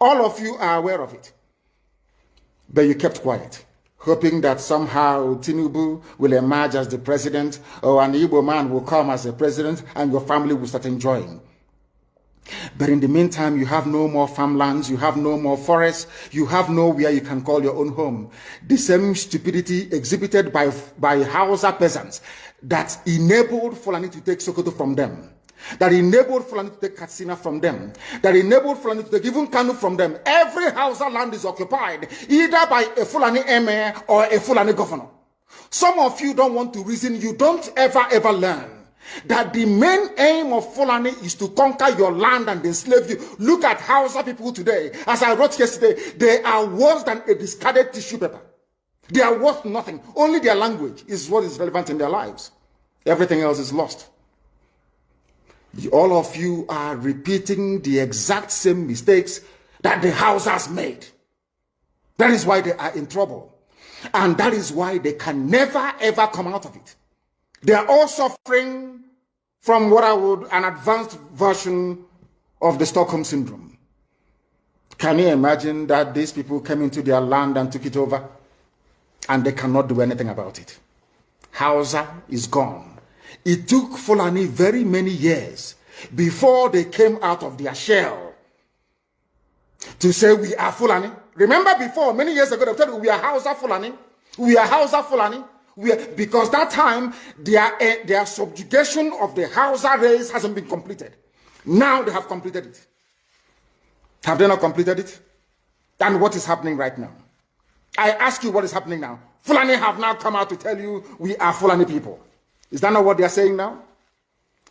All of you are aware of it. But you kept quiet, hoping that somehow Tinubu will emerge as the president, or an Igbo man will come as the president, and your family will start enjoying. But in the meantime, you have no more farmlands, you have no more forests, you have nowhere you can call your own home. The same stupidity exhibited by Hausa peasants that enabled Fulani to take Sokoto from them, that enabled Fulani to take Katsina from them, that enabled Fulani to take even Kanu from them. Every Hausa land is occupied either by a Fulani emir or a Fulani governor. Some of you don't want to reason, you don't ever learn that the main aim of Fulani is to conquer your land and enslave you. Look at Hausa people today. As I wrote yesterday, they are worse than a discarded tissue paper. They are worth nothing. Only their language is what is relevant in their lives. Everything else is lost. All of you are repeating the exact same mistakes that the Hausas made. That is why they are in trouble. And that is why they can never ever come out of it. They are all suffering from what I would, an advanced version of the Stockholm Syndrome. Can you imagine that these people came into their land and took it over and they cannot do anything about it? Hausa is gone. It took Fulani very many years before they came out of their shell to say we are Fulani. Remember before, many years ago, they told you we are Hausa Fulani. We are Hausa Fulani. Because that time, their subjugation of the Hausa race hasn't been completed. Now they have completed it. Have they not completed it? And what is happening right now? I ask you what is happening now. Fulani have now come out to tell you we are Fulani people. Is that not what they are saying now?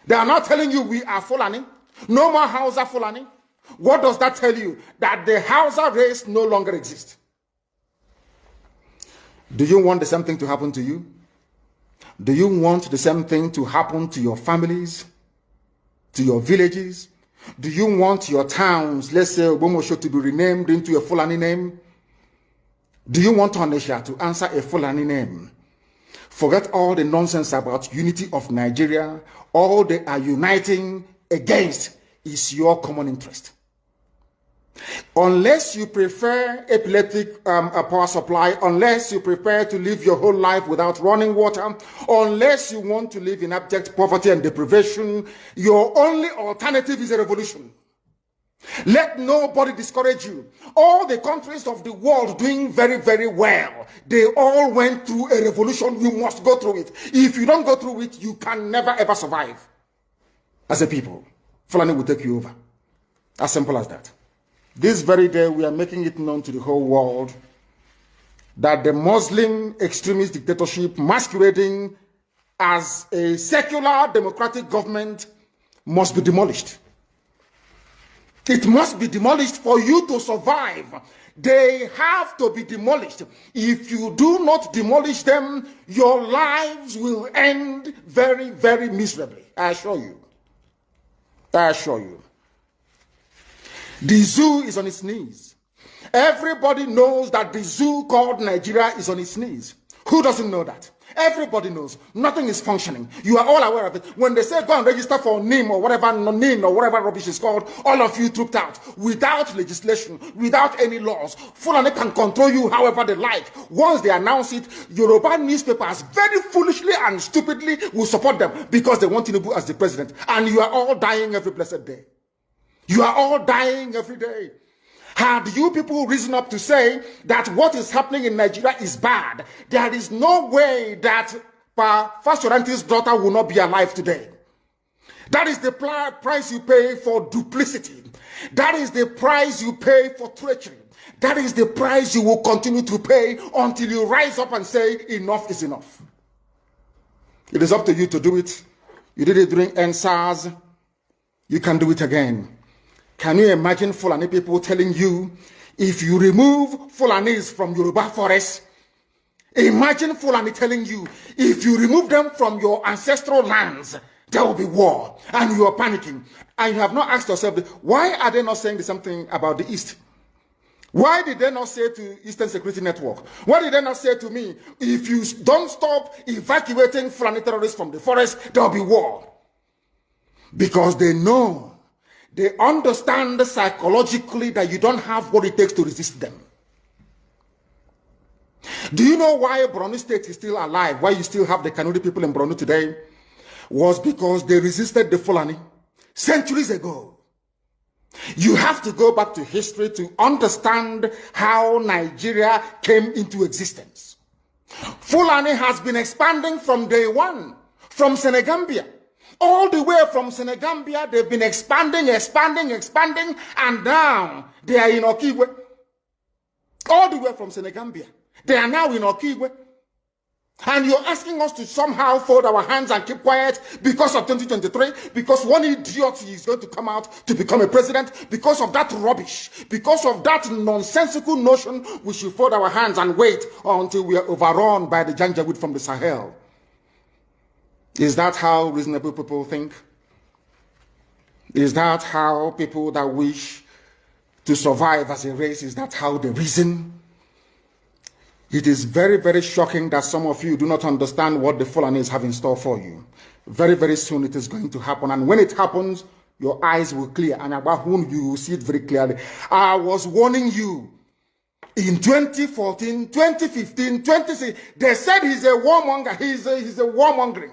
They are not telling you we are Fulani. No more Hausa Fulani. What does that tell you? That the Hausa race no longer exists. Do you want the same thing to happen to you? Do you want the same thing to happen to your families, to your villages? Do you want your towns, let's say Obomosho, to be renamed into a Fulani name? Do you want Onisha to answer a Fulani name? Forget all the nonsense about unity of Nigeria. All they are uniting against is your common interest. Unless you prefer epileptic power supply, unless you prepare to live your whole life without running water, unless you want to live in abject poverty and deprivation, your only alternative is a revolution. Let nobody discourage you. All the countries of the world doing very, very well, they all went through a revolution. You must go through it. If you don't go through it, you can never ever survive. As a people, Fulani will take you over. As simple as that. This very day, we are making it known to the whole world that the Muslim extremist dictatorship masquerading as a secular democratic government must be demolished. It must be demolished for you to survive. They have to be demolished. If you do not demolish them, your lives will end very, very miserably. I assure you. I assure you. The zoo is on its knees. Everybody knows that the zoo called Nigeria is on its knees. Who doesn't know that? Everybody knows. Nothing is functioning. You are all aware of it. When they say go and register for NIM or whatever, NIM or whatever rubbish is called, all of you trooped out without legislation, without any laws. Fulani can control you however they like. Once they announce it, Yoruba newspapers very foolishly and stupidly will support them because they want Tinubu as the president. And you are all dying every blessed day. You are all dying every day. Had you people risen up to say that what is happening in Nigeria is bad, there is no way that Fashoranti's daughter will not be alive today. That is the price you pay for duplicity. That is the price you pay for treachery. That is the price you will continue to pay until you rise up and say enough is enough. It is up to you to do it. You did it during NSAS. You can do it again. Can you imagine Fulani people telling you, if you remove Fulanis from Yoruba forests, imagine Fulani telling you, if you remove them from your ancestral lands, there will be war, and you are panicking. And you have not asked yourself, why are they not saying the same thing about the East? Why did they not say to Eastern Security Network? Why did they not say to me, if you don't stop evacuating Fulani terrorists from the forest, there will be war? Because they know They understand psychologically that you don't have what it takes to resist them. Do you know why Borno State is still alive? Why you still have the Kanuri people in Borno today? Was because they resisted the Fulani centuries ago. You have to go back to history to understand how Nigeria came into existence. Fulani has been expanding from day one, from Senegambia. All the way from Senegambia, they've been expanding, and now they are in Okigwe. All the way from Senegambia. They are now in Okigwe. And you're asking us to somehow fold our hands and keep quiet because of 2023, because one idiot is going to come out to become a president, because of that rubbish, because of that nonsensical notion, we should fold our hands and wait until we are overrun by the Janjaweed from the Sahel. Is that how reasonable people think? Is that how people that wish to survive as a race, is that how they reason? It is very, very shocking that some of you do not understand what the Fulani have in store for you. Very, very soon it is going to happen. And when it happens, your eyes will clear. And about whom you will see it very clearly. I was warning you. In 2014, 2015, 2016, they said he's a warmonger. He's a warmongering.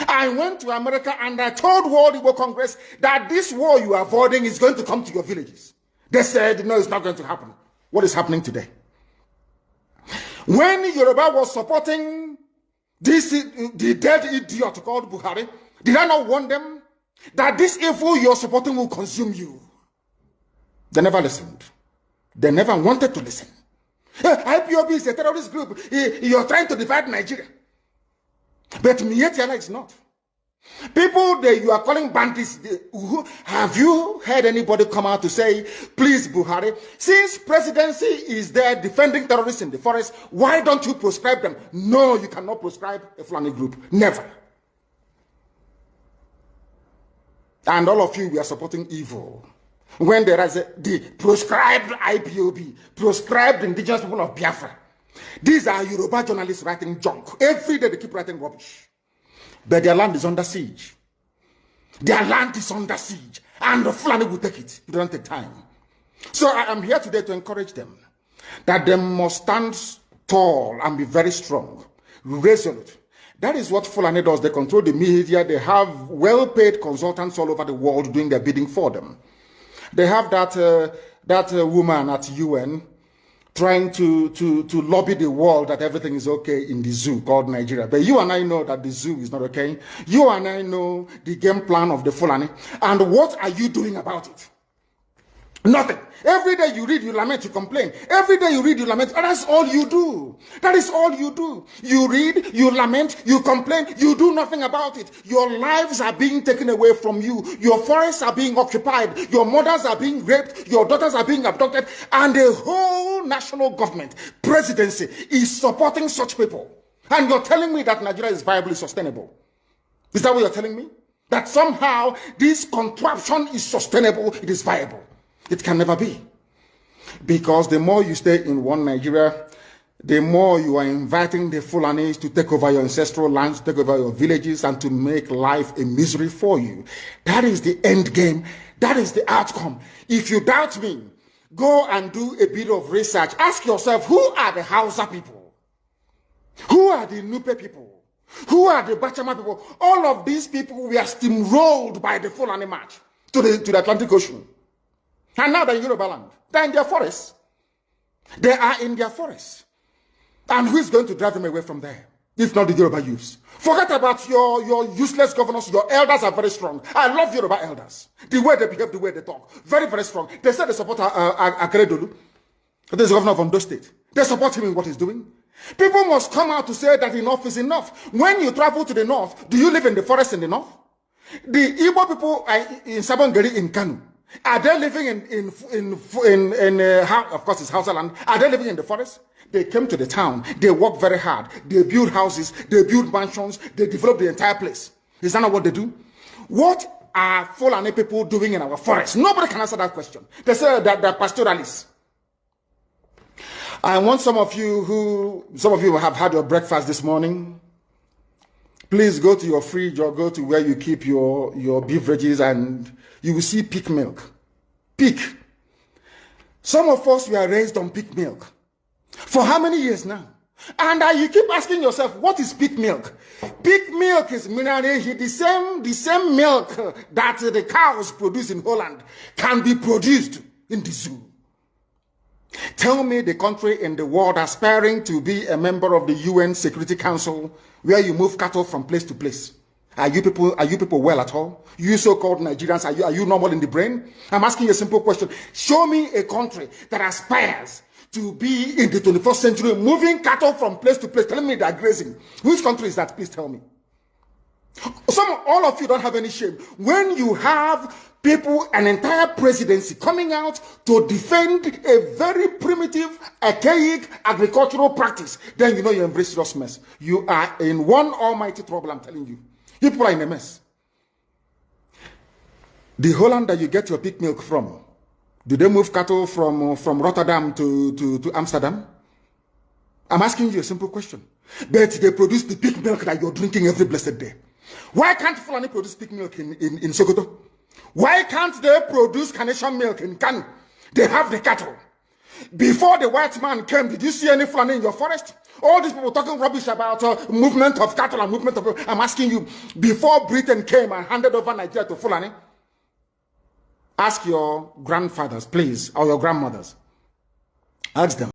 I went to America and I told World Igbo Congress that this war you are avoiding is going to come to your villages. They said, no, it's not going to happen. What is happening today? When Yoruba was supporting the dead idiot called Buhari, did I not warn them that this evil you're supporting will consume you? They never listened. They never wanted to listen. IPOB is a terrorist group. You're trying to divide Nigeria. But Mietiala is not. People that you are calling bandits, have you heard anybody come out to say, please Buhari, since presidency is there defending terrorists in the forest, why don't you proscribe them? No, you cannot proscribe a Fulani group. Never. And all of you, we are supporting evil. When there is the proscribed IPOB, proscribed indigenous people of Biafra. These are Yoruba journalists writing junk. Every day they keep writing rubbish. But their land is under siege. Their land is under siege. And the Fulani will take it. It doesn't take time. So I am here today to encourage them that they must stand tall and be very strong, resolute. That is what Fulani does. They control the media. They have well-paid consultants all over the world doing their bidding for them. They have that woman at UN trying to lobby the world that everything is okay in the zoo called Nigeria. But you and I know that the zoo is not okay. You and I know the game plan of the Fulani. And what are you doing about it? Nothing. Every day you read, you lament, you complain. Every day you read, you lament. And that's all you do. That is all you do. You read, you lament, you complain, you do nothing about it. Your lives are being taken away from you. Your forests are being occupied. Your mothers are being raped. Your daughters are being abducted. And the whole national government, presidency, is supporting such people. And you're telling me that Nigeria is viably sustainable. Is that what you're telling me? That somehow this contraption is sustainable, it is viable. It can never be. Because the more you stay in one Nigeria, the more you are inviting the Fulanis to take over your ancestral lands, take over your villages, and to make life a misery for you. That is the end game. That is the outcome. If you doubt me, go and do a bit of research. Ask yourself, who are the Hausa people? Who are the Nupe people? Who are the Bachama people? All of these people were steamrolled by the Fulani march to the Atlantic Ocean. And now they're in Yoruba land. They're in their forests. They are in their forests. And who is going to drive them away from there? If not the Yoruba youths. Forget about your useless governors. Your elders are very strong. I love Yoruba elders. The way they behave, the way they talk. Very, very strong. They said they support Akeredolu. This governor of Ogun State. They support him in what he's doing. People must come out to say that enough is enough. When you travel to the north, do you live in the forest in the north? The Igbo people in Sabongeri in Kanu. Are they living of course it's Hausa land, are they living in the forest? They came to the town, they work very hard, they build houses, they build mansions, they develop the entire place. Is that not what they do? What are Fulani people doing in our forest? Nobody can answer that question. They say that they're pastoralists. I want some of you have had your breakfast this morning. Please go to your fridge or go to where you keep your beverages and you will see pig milk. Pig. Some of us were raised on pig milk. For how many years now? And you keep asking yourself, what is pig milk? Pig milk is minerally the same milk that the cows produce in Holland can be produced in the zoo. Tell me the country in the world aspiring to be a member of the UN Security Council where you move cattle from place to place. Are you people well at all? You so-called Nigerians, are you normal in the brain? I'm asking you a simple question. Show me a country that aspires to be in the 21st century, moving cattle from place to place, telling me they're grazing. Which country is that? Please tell me. All of you don't have any shame. When you have people, an entire presidency coming out to defend a very primitive, archaic agricultural practice, then you know you embrace serious mess. You are in one almighty trouble, I'm telling you. People are in a mess. The Holland that you get your pig milk from, do they move cattle from Rotterdam to Amsterdam? I'm asking you a simple question. But they produce the pig milk that you're drinking every blessed day. Why can't Fulani produce pig milk in Sokoto? Why can't they produce carnation milk in Kano? They have the cattle. Before the white man came, did you see any Fulani in your forest? All these people talking rubbish about movement of cattle and movement of... I'm asking you, before Britain came and handed over Nigeria to Fulani, ask your grandfathers, please, or your grandmothers. Ask them.